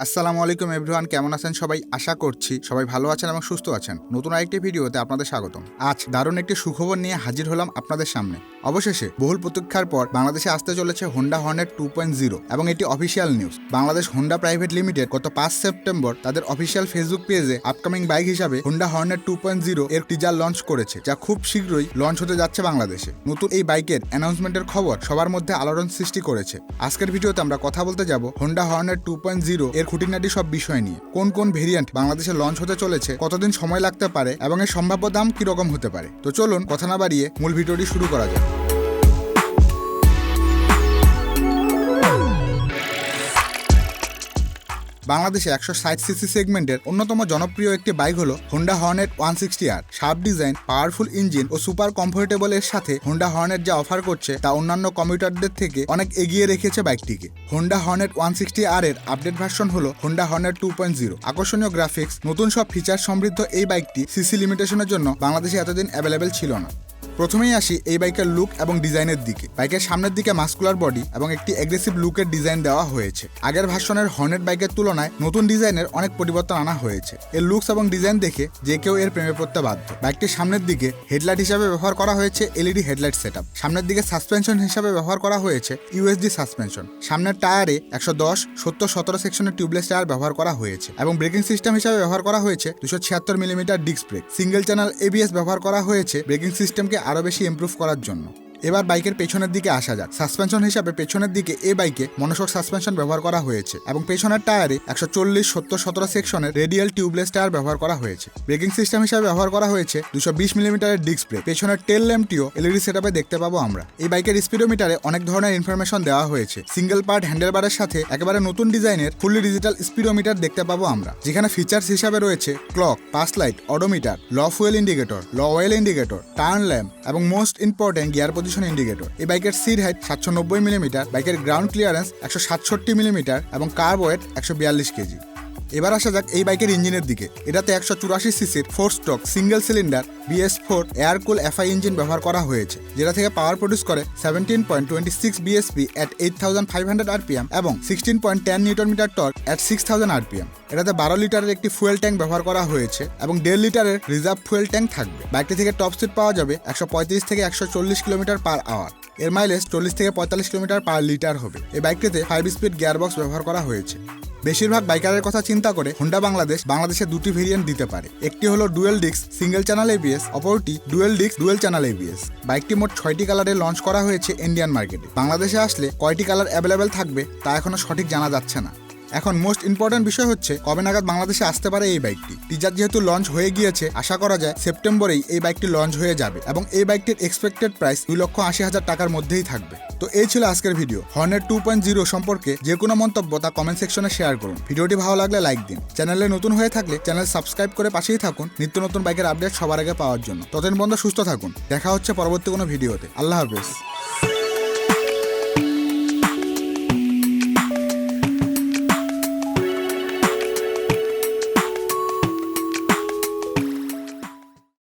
আসসালামু আলাইকুম এভরিওয়ান, কেমন আছেন সবাই? আশা করছি সবাই ভালো আছেন এবং সুস্থ আছেন। নতুন আরেকটি ভিডিওতে আপনাদের স্বাগতম। আজ দারুণ একটি সুখবর নিয়ে হাজির হলাম আপনাদের সামনে। অবশেষে বহুল প্রতীক্ষার পর বাংলাদেশে আসতে চলেছে হোন্ডা হর্নেট 2.0 এবং এটি official news. Bangladesh Honda private limited গত 5 সেপ্টেম্বর তাদের অফিসিয়াল ফেসবুক পেজে আপকামিং বাইক হিসাবে হোন্ডা হর্নেট 2.0 এর টিজার লঞ্চ করেছে, যা খুব শীঘ্রই লঞ্চ হতে যাচ্ছে বাংলাদেশে। নতুন এই বাইকের অ্যানাউন্সমেন্টের খবর সবার মধ্যে আলোড়ন সৃষ্টি করেছে। আজকের ভিডিওতে আমরা কথা বলতে যাব হোন্ডা হর্নেট 2.0 এর খুঁটিনাটি সব বিষয় নিয়ে। কোন কোন ভেরিয়েন্ট বাংলাদেশে লঞ্চ হতে চলেছে, কতদিন সময় লাগতে পারে এবং এর সম্ভাব্য দাম কি রকম হতে পারে। তো চলুন কথা না বাড়িয়ে মূল ভিডিওটি শুরু করা যাক। বাংলাদেশে 160 সিসি সেগমেন্টের অন্যতম জনপ্রিয় একটি বাইক হলো Honda Hornet 160R। Sharp design, powerful engine ও সুপার কমফোর্টেবল এর সাথে হোন্ডা হর্নেট যা অফার করছে তা অন্যান্য কমিউটারদের থেকে অনেক এগিয়ে রেখেছে বাইকটিকে। হোন্ডা হর্নেট 160R এর আপডেট ভার্সন হলো হোন্ডা হর্নেট 2.0। আকর্ষণীয় গ্রাফিক্স, নতুন সব ফিচার সমৃদ্ধ এই বাইকটি সিসি লিমিটেশনের জন্য বাংলাদেশে এতদিন অ্যাভেলেবেল ছিল না। প্রথমেই আসি এই বাইকের লুক এবং ডিজাইনের দিকে। বাইকের সামনের দিকে মাস্কুলার বডি এবং একটি অ্যাগ্রেসিভ লুকের ডিজাইন দেওয়া হয়েছে। আগের ভার্সনের হর্নেট বাইকের তুলনায় নতুন ডিজাইনের অনেক পরিবর্তন আনা হয়েছে। এর লুকস এবং ডিজাইন দেখে যে কেউ এর প্রেমে পড়তে বাধ্য। বাইকটির সামনের দিকে হেডলাইট হিসাবে ব্যবহার করা হয়েছে এলইডি হেডলাইট সেটআপ। সামনের দিকে সাসপেনশন হিসাবে ব্যবহার করা হয়েছে ইউএসডি সাসপেনশন। সামনের টায়ারে 110, 70, 17 সেকশনের টিউবলেস টায়ার ব্যবহার করা হয়েছে এবং ব্রেকিং সিস্টেম হিসাবে ব্যবহার করা হয়েছে 276 millimetre disc brake. Single channel ABS ব্যবহার করা হয়েছে ব্রেকিং সিস্টেমকে আরও বেশি ইমপ্রুভ করার জন্য। এবার বাইকের পেছনের দিকে আসা যাক। সাসপেনশন হিসাবে পেছনের দিকে এই বাইকে মনোশক সাসপেনশন ব্যবহার করা হয়েছে এবং পেছনের টায়ারে 140, 70, 17 সেকশনের রেডিয়াল টিউবলেস টায়ার ব্যবহার করা হয়েছে। ব্রেকিং সিস্টেম হিসাবে ব্যবহার করা হয়েছে 220 মিলিমিটারের ডিস্ক ব্রেক। পেছনের টেল ল্যাম্পটিও এলইডি সেটআপে দেখতে পাবো আমরা। এই বাইকের স্পিডোমিটারে অনেক ধরনের ইনফরমেশন দেওয়া হয়েছে। সিঙ্গেল পার্ট হ্যান্ডেলবারের সাথে একেবারে নতুন ডিজাইনের ফুললি ডিজিটাল স্পিডোমিটার দেখতে পাবো আমরা, যেখানে ফিচার্স হিসাবে রয়েছে ক্লক, পাস লাইট, অডোমিটার, ল ফুয়েল ইন্ডিকেটর, ল অয়েল ইন্ডিকেটর, টার্ন ল্যাম্প এবং most important gear position indicator. এই বাইকের সিট হাইট 790 মিলিমিটার, বাইকের গ্রাউন্ড ক্লিয়ারেন্স 167 মিলিমিটার এবং কার্ব ওয়েট 142 কেজি। এবার আসা যাক এই বাইকের ইঞ্জিনের দিকে। এটাতে 184 সিসির 4 stroke single cylinder BS4 air কুল FI ইঞ্জিন ব্যবহার করা হয়েছে, যেটা থেকে পাওয়ার প্রডিউস করে 17.26 bhp at 8500 rpm এবং 16.10 newton metre torque at 6000 rpm। এটাতে 12 লিটারের একটি ফুয়েল ট্যাঙ্ক ব্যবহার করা হয়েছে এবং 1.5 লিটারের রিজার্ভ ফুয়েল ট্যাঙ্ক থাকবে। বাইকটি থেকে টপ স্পিড পাওয়া যাবে 135 থেকে 140 কিলোমিটার পার আওয়ার। এর মাইলেজ 40 থেকে 45 কিলোমিটার পার লিটার হবে। এই বাইকটিতে 5 স্পিড গিয়ারবক্স ব্যবহার করা হয়েছে। বেশিরভাগ বাইকারের কথা চিন্তা করে হোন্ডা বাংলাদেশে দুটি ভেরিয়েন্ট দিতে পারে। একটি হলো dual disc single channel ABS, অপরটি dual disc dual channel ABS. বাইকটি মোট 6টি কালারে লঞ্চ করা হয়েছে ইন্ডিয়ান মার্কেটে। বাংলাদেশে আসলে কয়টি কালার অ্যাভেলেবেল থাকবে তা এখনো সঠিক জানা যাচ্ছে না। এখন মোস্ট ইম্পর্টেন্ট বিষয় হচ্ছে কবে নাগাদ বাংলাদেশে আসতে পারে এই বাইকটি। টিজার যেহেতু লঞ্চ হয়ে গিয়েছে, আশা করা যায় সেপ্টেম্বরেই এই বাইকটি লঞ্চ হয়ে যাবে এবং এই বাইকটির এক্সপেক্টেড প্রাইস 2,80,000 টাকার মধ্যেই থাকবে। তো এই ছিল আজকের ভিডিও। হর্নেট 2.0 সম্পর্কে যে কোনো মন্তব্য তা কমেন্ট সেকশনে শেয়ার করুন। ভিডিওটি ভালো লাগলে লাইক দিন। চ্যানেলে নতুন হয়ে থাকলে চ্যানেল সাবস্ক্রাইব করে পাশেই থাকুন নিত্য নতুন বাইকের আপডেট সবার আগে পাওয়ার জন্য। ততদিন পর্যন্ত সুস্থ থাকুন। দেখা হচ্ছে পরবর্তী কোনো ভিডিওতে। আল্লাহ হাফেজ।